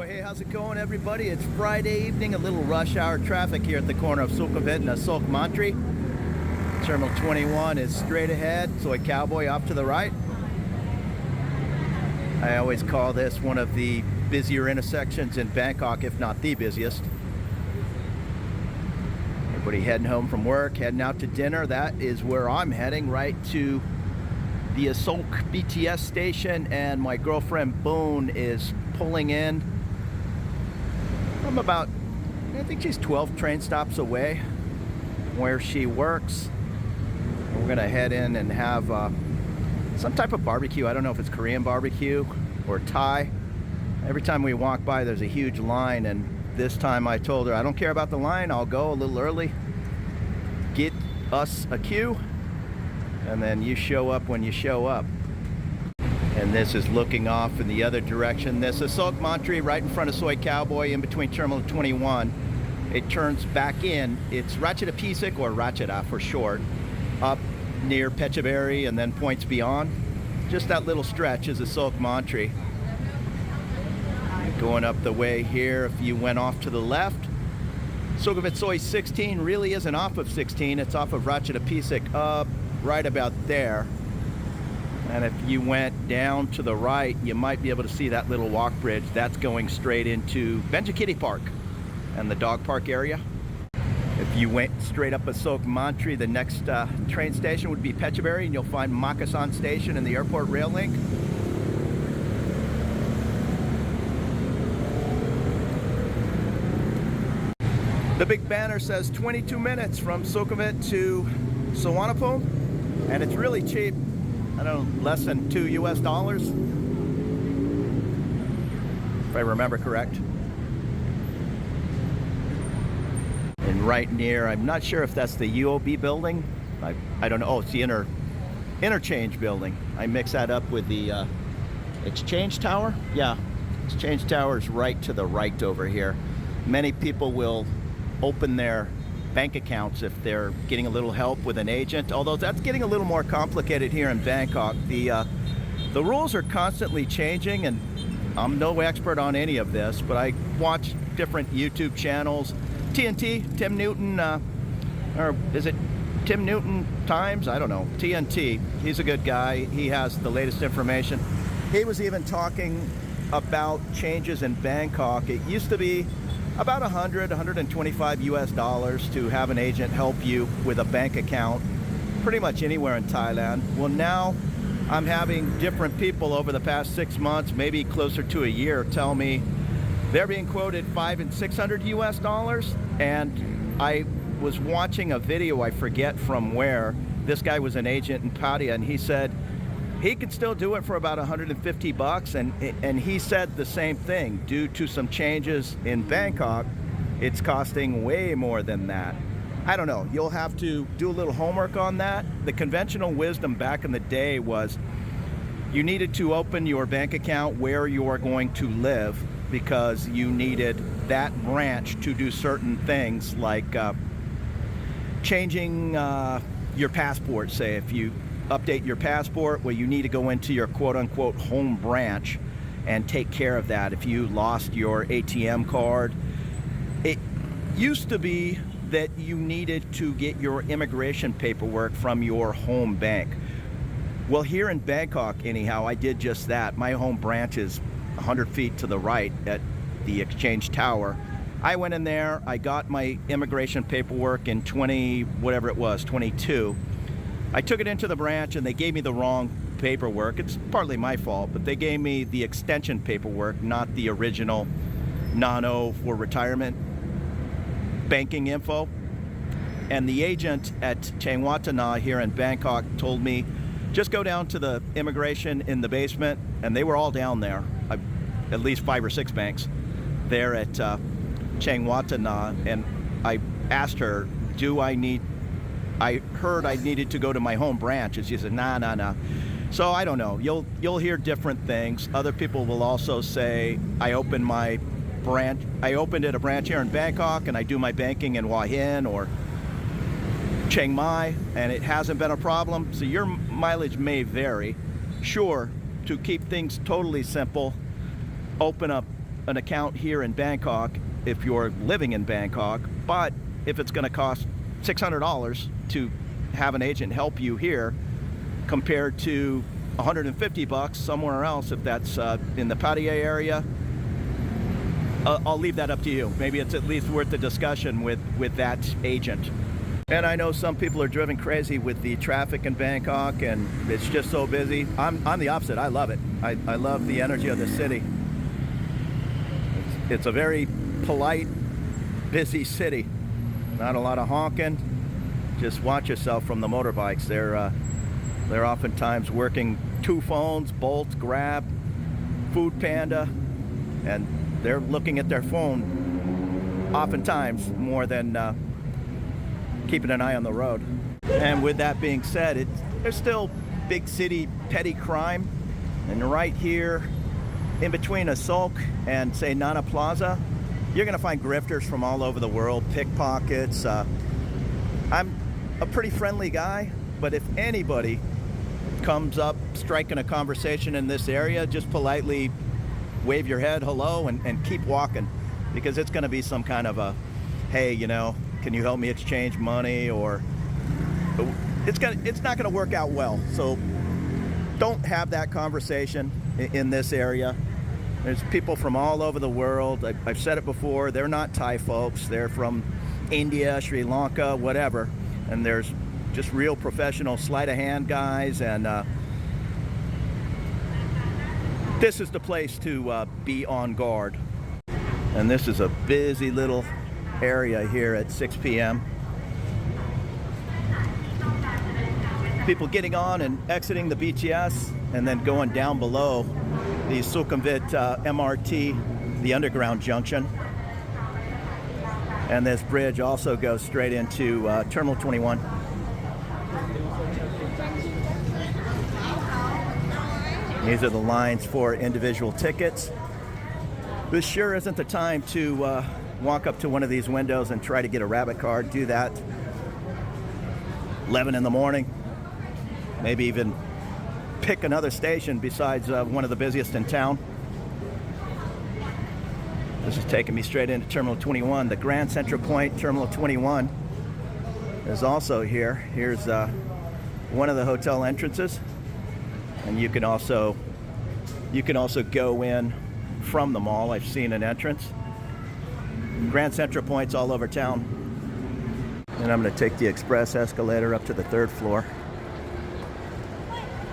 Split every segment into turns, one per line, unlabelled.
Well, hey, how's it going, everybody? It's Friday evening, a little rush hour traffic here at the corner of Sukhumvit and Asoke Mantri. Terminal 21 is straight ahead, Soy Cowboy off to the right. I always call this one of the busier intersections in Bangkok, if not the busiest. Everybody heading home from work, heading out to dinner. That is where I'm heading, right to the Asoke BTS station, and my girlfriend Boone is pulling in. I'm about, I think she's 12 train stops away where she works. We're gonna head in and have some type of barbecue. I don't know if it's Korean barbecue or Thai. Every time we walk by, there's a huge line, and this time I told her I don't care about the line, I'll go a little early, get us a queue, and then you show up when you show up. And this is looking off in the other direction. This is Asoke Mantri right in front of Soy Cowboy in between Terminal 21. It turns back in. It's Ratcheta Pisik, or Ratcheta for short, up near Pechaburi and then points beyond. Just that little stretch is Asoke Mantri. Going up the way here, if you went off to the left, Sukhumvit Soy 16 really isn't off of 16. It's off of Ratcheta Pisik up right about there. And if you went down to the right, you might be able to see that little walk bridge. That's going straight into Benjikiti Park and the dog park area. If you went straight up Asoke Mantri, the next train station would be Pechaburi, and you'll find Makasan Station and the airport rail link. The big banner says 22 minutes from Sukhumvit to Suvarnabhumi, and it's really cheap. I don't know, less than $2 US, if I remember correct. And right near, I'm not sure if that's the UOB building. I don't know. Oh, it's the interchange building. I mix that up with the exchange tower. Yeah, exchange tower is right to the right over here. Many people will open their bank accounts if they're getting a little help with an agent, although that's getting a little more complicated here in Bangkok. The rules are constantly changing, and I'm no expert on any of this, but I watch different YouTube channels. TNT, Tim Newton, or is it Tim Newton Times? I don't know. TNT, he's a good guy. He has the latest information. He was even talking about changes in Bangkok. It used to be about $125 US to have an agent help you with a bank account pretty much anywhere in Thailand. Well, now I'm having different people over the past 6 months, maybe closer to a year, tell me they're being quoted $500 and $600 US. And I was watching a video, I forget from where. This guy was an agent in Pattaya, and he said he could still do it for about 150 bucks, and he said the same thing. Due to some changes in Bangkok, it's costing way more than that. I don't know, you'll have to do a little homework on that. The conventional wisdom back in the day was you needed to open your bank account where you're going to live, because you needed that branch to do certain things like changing your passport. Say if you update your passport, well, you need to go into your quote-unquote home branch and take care of that. If you lost your ATM card, it used to be that you needed to get your immigration paperwork from your home bank. Well, here in Bangkok, anyhow, I did just that. My home branch is 100 feet to the right at the exchange tower. I went in there, I got my immigration paperwork in 22. I took it into the branch, and they gave me the wrong paperwork. It's partly my fault, but they gave me the extension paperwork, not the original Nano for retirement banking info. And the agent at Changwatana here in Bangkok told me, just go down to the immigration in the basement, and they were all down there, at least 5 or 6 banks there at Changwatana. And I asked her, I heard I needed to go to my home branch, and she said, nah. So I don't know. You'll hear different things. Other people will also say, I opened a branch here in Bangkok, and I do my banking in Hua Hin or Chiang Mai, and it hasn't been a problem. So your mileage may vary. Sure, to keep things totally simple, open up an account here in Bangkok if you're living in Bangkok, but if it's going to cost $600 to have an agent help you here compared to $150 somewhere else, if that's in the Pattaya area, I'll leave that up to you. Maybe it's at least worth the discussion with that agent. And I know some people are driven crazy with the traffic in Bangkok, and it's just so busy. I'm the opposite. I love it. I love the energy of the city. It's a very polite, busy city. Not a lot of honking. Just watch yourself from the motorbikes. They're oftentimes working 2 phones, Bolt, Grab, Food Panda, and they're looking at their phone oftentimes more than keeping an eye on the road. And with that being said, there's still big city petty crime. And right here, in between Asoke and, say, Nana Plaza, you're going to find grifters from all over the world, pickpockets. I'm a pretty friendly guy, but if anybody comes up striking a conversation in this area, just politely wave your head hello and keep walking, because it's going to be some kind of a, hey, you know, can you help me exchange money? Or it's not going to work out well. So don't have that conversation in this area. There's people from all over the world. I've said it before, they're not Thai folks. They're from India, Sri Lanka, whatever. And there's just real professional sleight of hand guys. And this is the place to be on guard. And this is a busy little area here at 6 p.m. People getting on and exiting the BTS and then going down below the Sukhumvit MRT, the underground junction. And this bridge also goes straight into Terminal 21. These are the lines for individual tickets. This sure isn't the time to walk up to one of these windows and try to get a rabbit card. Do that 11 in the morning. Maybe even pick another station besides one of the busiest in town. This is taking me straight into Terminal 21. The Grand Central Point Terminal 21 is also here. Here's one of the hotel entrances, and you can also go in from the mall. I've seen an entrance. Grand Central Point's all over town. And I'm going to take the express escalator up to the 3rd floor.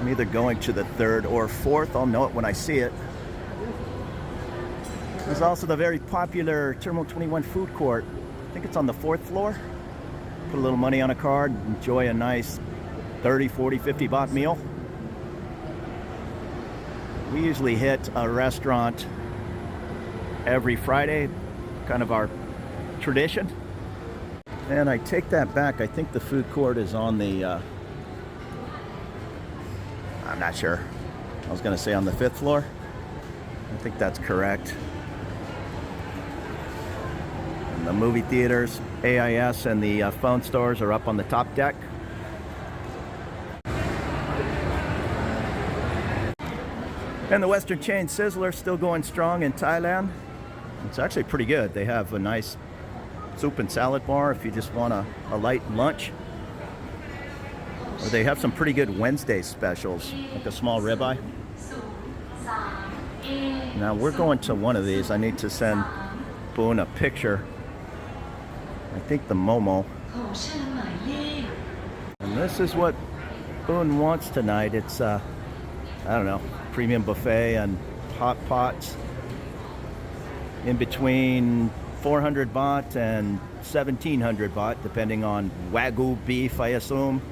I'm either going to the 3rd or 4th. I'll know it when I see it. There's also the very popular Terminal 21 food court. I think it's on the 4th floor. Put a little money on a card, enjoy a nice 30, 40, 50 baht meal. We usually hit a restaurant every Friday, kind of our tradition. And I take that back. I think the food court is on the, I'm not sure. I was going to say on the 5th floor. I think that's correct. And the movie theaters, AIS, and the phone stores are up on the top deck. And the Western chain Sizzler still going strong in Thailand. It's actually pretty good. They have a nice soup and salad bar if you just want a light lunch. Or they have some pretty good Wednesday specials, like a small ribeye. Now we're going to one of these. I need to send Boone a picture. I think the Momo. And this is what Boone wants tonight. It's, I don't know, premium buffet and hot pots. In between 400 baht and 1700 baht, depending on Wagyu beef, I assume.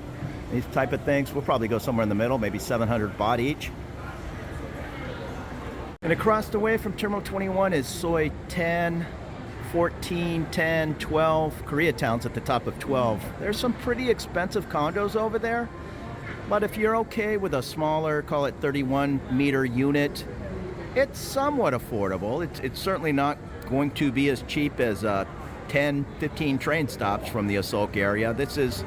These type of things. We'll probably go somewhere in the middle, maybe 700 baht each. And across the way from Terminal 21 is Soi 10, 14, 10, 12. Koreatown's at the top of 12. There's some pretty expensive condos over there. But if you're okay with a smaller, call it 31 meter unit, it's somewhat affordable. It's certainly not going to be as cheap as 10, 15 train stops from the Asoke area. This is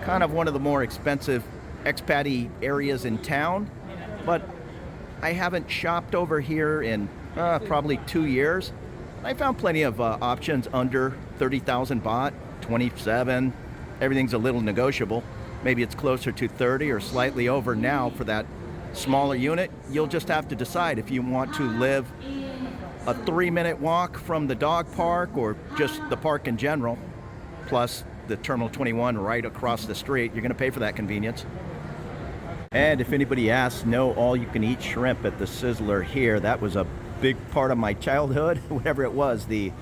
kind of one of the more expensive expat-y areas in town, but I haven't shopped over here in probably 2 years. I found plenty of options under 30,000 baht, 27. Everything's a little negotiable. Maybe it's closer to 30 or slightly over now for that smaller unit. You'll just have to decide if you want to live a 3-minute walk from the dog park or just the park in general, plus the Terminal 21 right across the street. You're going to pay for that convenience. And if anybody asks, no all-you-can-eat shrimp at the Sizzler here. That was a big part of my childhood, whatever it was, the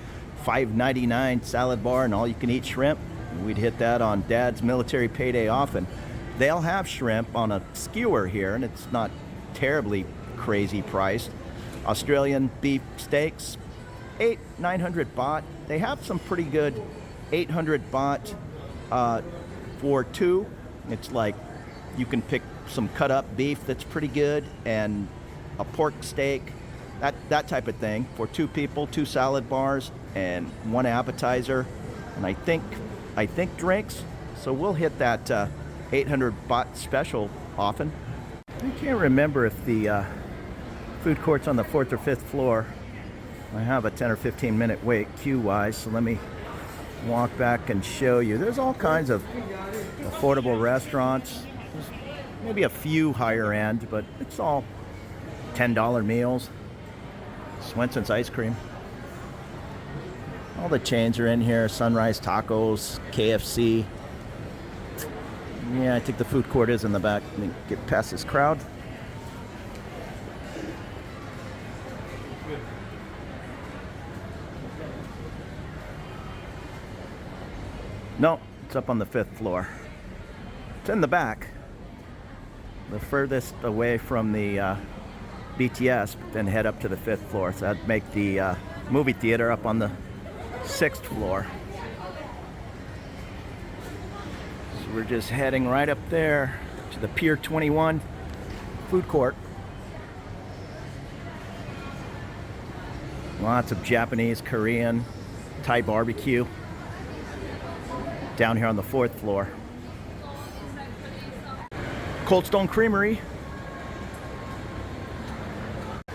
$5.99 salad bar and all-you-can-eat shrimp. We'd hit that on Dad's military payday often. They'll have shrimp on a skewer here, and it's not terribly crazy priced. Australian beef steaks, 900 baht. They have some pretty good 800 baht for two. It's like you can pick some cut up beef that's pretty good and a pork steak, that type of thing for 2 people, 2 salad bars and 1 appetizer, and I think drinks. So we'll hit that 800 baht special often. I can't remember if the food court's on the 4th or 5th floor. I have a 10 or 15 minute wait queue-wise, so let me walk back and show you. There's all kinds of affordable restaurants. There's maybe a few higher end, but it's all $10 meals. Swenson's ice cream. All the chains are in here. Sunrise Tacos, KFC. Yeah, I think the food court is in the back. Let me get past this crowd. No, it's up on the 5th floor. It's in the back, the furthest away from the BTS, then head up to the 5th floor. So that'd make the movie theater up on the 6th floor. So we're just heading right up there to the Pier 21 food court. Lots of Japanese, Korean, Thai barbecue down here on the 4th floor. Cold Stone Creamery.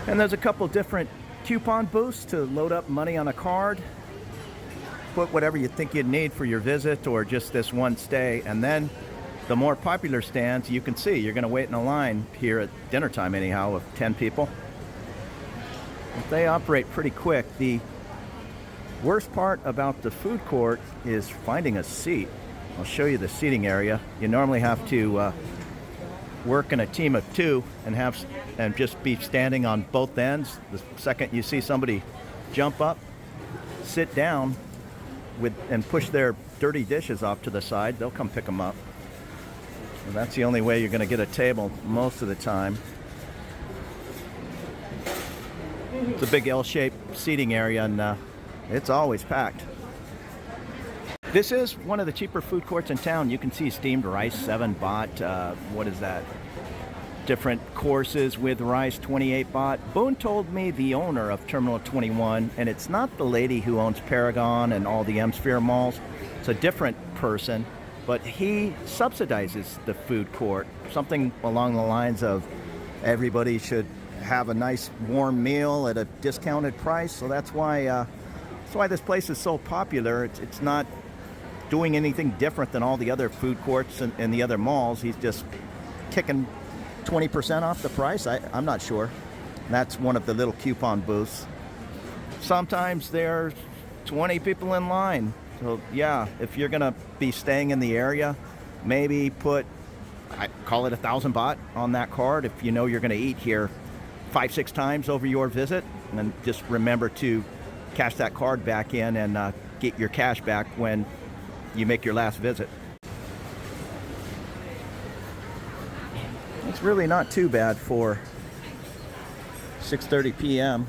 And there's a couple different coupon booths to load up money on a card. Put whatever you think you'd need for your visit or just this one stay. And then the more popular stands, you can see you're going to wait in a line here at dinner time anyhow of 10 people. But they operate pretty quick. The worst part about the food court is finding a seat. I'll show you the seating area. You normally have to work in a team of 2 and just be standing on both ends. The second you see somebody jump up, sit down and push their dirty dishes off to the side, they'll come pick them up. So that's the only way you're going to get a table most of the time. It's a big L-shaped seating area, and it's always packed. This is one of the cheaper food courts in town. You can see steamed rice, 7 baht. What is that? Different courses with rice, 28 baht. Boone told me the owner of Terminal 21, and it's not the lady who owns Paragon and all the M-Sphere malls. It's a different person, but he subsidizes the food court. Something along the lines of everybody should have a nice warm meal at a discounted price. So that's why this place is so popular. It's not doing anything different than all the other food courts and the other malls. He's just kicking 20% off the price. I'm not sure. That's one of the little coupon booths. Sometimes there's 20 people in line. So yeah, if you're gonna be staying in the area, maybe I call it 1,000 baht on that card if you know you're gonna eat here 5-6 times over your visit. And then just remember to cash that card back in and get your cash back when you make your last visit. It's really not too bad for 6:30 p.m.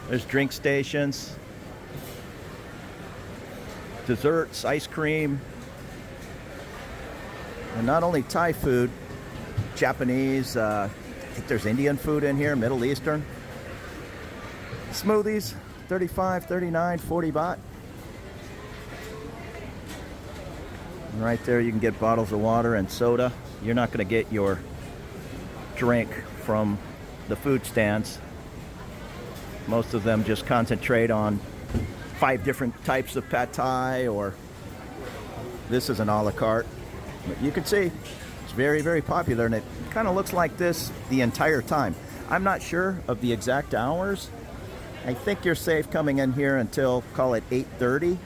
There's drink stations, desserts, ice cream, and not only Thai food, Japanese, I think there's Indian food in here, Middle Eastern. Smoothies, 35, 39, 40 baht. And right there you can get bottles of water and soda. You're not going to get your drink from the food stands. Most of them just concentrate on 5 different types of pad thai, or this is an a la carte. But you can see it's very, very popular, and it kind of looks like this the entire time. I'm not sure of the exact hours. I think you're safe coming in here until, call it 8:30,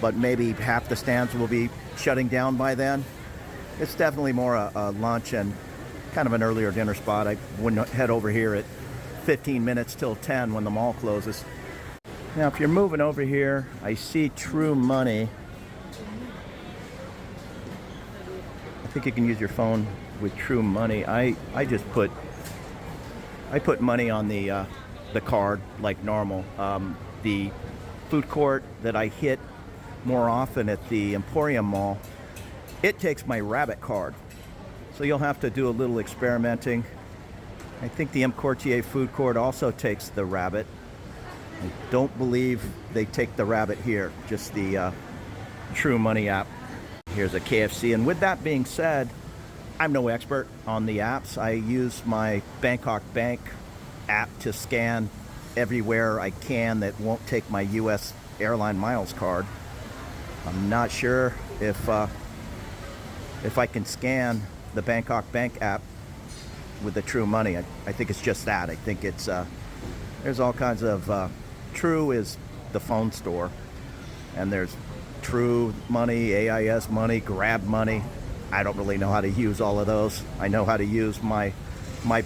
but maybe half the stands will be shutting down by then. It's definitely more a lunch and kind of an earlier dinner spot. I wouldn't head over here at 15 minutes till 10 when the mall closes. Now, if you're moving over here, I see True Money. I think you can use your phone with True Money. I put money on the card like normal. The food court that I hit more often at the Emporium Mall, it takes my Rabbit card. So you'll have to do a little experimenting. I think the M. Courtier food court also takes the Rabbit. I don't believe they take the Rabbit here, just the True Money app. Here's a KFC. And with that being said, I'm no expert on the apps. I use my Bangkok Bank app to scan everywhere I can that won't take my U.S. airline miles card. I'm not sure if I can scan the Bangkok Bank app with the True Money. I think it's just that. I think it's there's all kinds of True is the phone store, and there's True Money, AIS Money, Grab Money. I don't really know how to use all of those. I know how to use my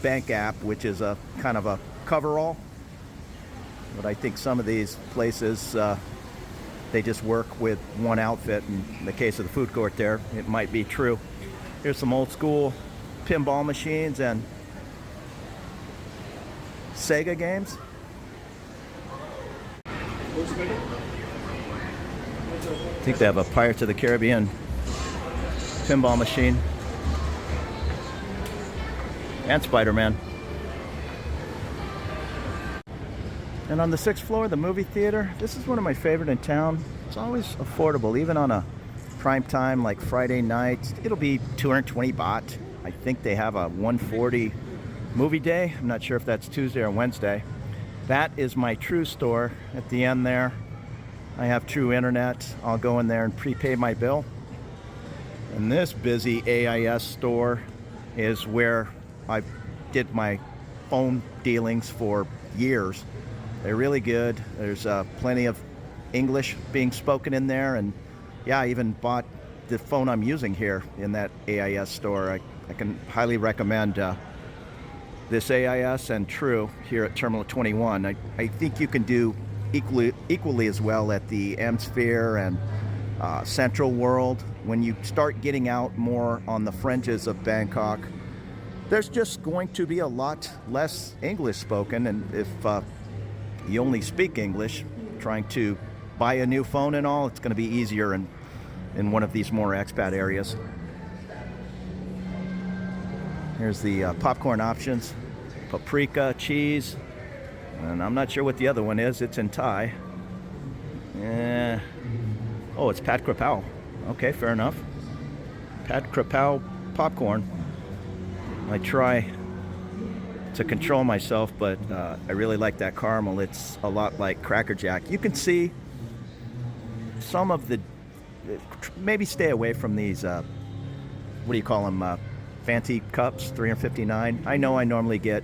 bank app, which is a kind of a coverall. But I think some of these places, they just work with one outfit. In the case of the food court there, it might be True. Here's some old school pinball machines and Sega games. I think they have a Pirates of the Caribbean pinball machine and Spider-Man. And on the 6th floor, the movie theater. This is one of my favorite in town. It's always affordable, even on a prime time like Friday night. It'll be 220 baht. I think they have a 140 movie day. I'm not sure if that's Tuesday or Wednesday. That is my True store at the end there. I have True Internet. I'll go in there and prepay my bill. And this busy AIS store is where I did my phone dealings for years. They're really good. There's plenty of English being spoken in there. And yeah, I even bought the phone I'm using here in that AIS store. I can highly recommend this AIS and True here at Terminal 21. I think you can do equally as well at the M-Sphere and Central World. When you start getting out more on the fringes of Bangkok, there's just going to be a lot less English spoken. And if you only speak English, trying to buy a new phone and all, it's going to be easier in one of these more expat areas. Here's the popcorn options. Paprika, cheese, and I'm not sure what the other one is. It's in Thai. Oh, it's Pad Krapao. Okay, fair enough. Pad Krapao popcorn. I try to control myself, but I really like that caramel. It's a lot like Cracker Jack. You can see some of the, maybe stay away from these, what do you call them, fancy cups, $3.59. I know I normally get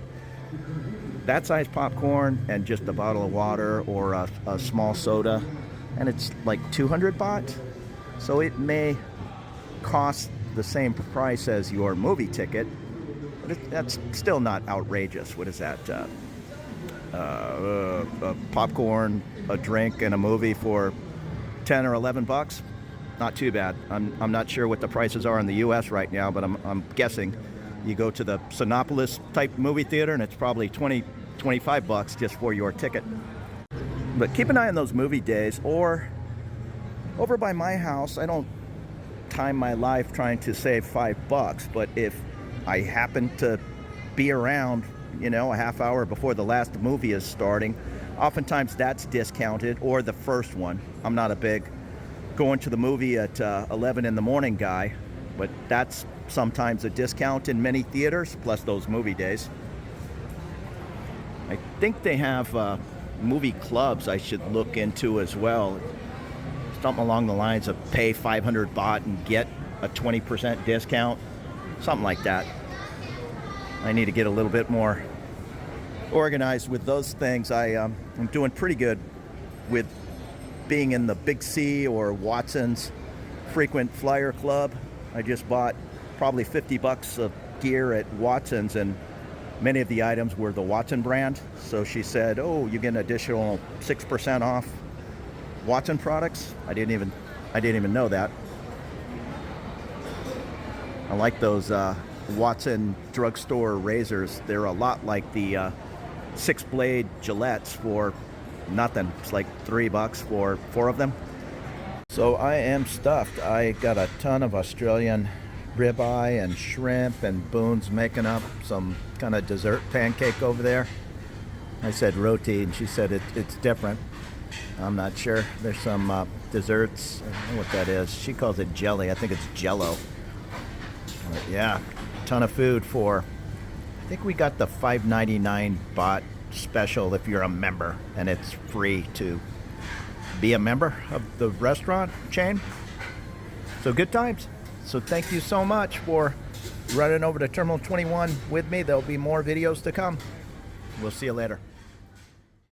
that size popcorn and just a bottle of water or a small soda, and it's like 200 baht. So it may cost the same price as your movie ticket, but that's still not outrageous. What is that? Popcorn, a drink, and a movie for 10 or 11 bucks? Not too bad. I'm not sure what the prices are in the U.S. right now, but I'm guessing you go to the Sinopolis type movie theater and it's probably 20, 25 bucks just for your ticket. But keep an eye on those movie days. Or over by my house, I don't time my life trying to save $5, but if I happen to be around, a half hour before the last movie is starting, oftentimes that's discounted, or the first one. I'm not a big going to the movie at 11 in the morning guy, but that's sometimes a discount in many theaters, plus those movie days. I think they have movie clubs I should look into as well. Something along the lines of pay 500 baht and get a 20% discount. Something like that. I need to get a little bit more organized with those things. I'm doing pretty good with being in the Big C or Watson's frequent flyer club. I just bought probably $50 of gear at Watson's, and many of the items were the Watson brand. So she said, oh, you get an additional 6% off Watson products. I didn't even know that. I like those Watson drugstore razors. They're a lot like the 6-blade Gillettes for nothing. It's like $3 for 4 of them. So I am stuffed. I got a ton of Australian ribeye and shrimp, and Boone's making up some kind of dessert pancake over there. I said roti, and she said it's different. I'm not sure. There's some desserts. I don't know what that is. She calls it jelly. I think it's Jello. But yeah, ton of food for. I think we got the 5.99 baht special if you're a member, and it's free to be a member of the restaurant chain. So good times. So thank you so much for running over to Terminal 21 with me. There'll be more videos to come. We'll see you later.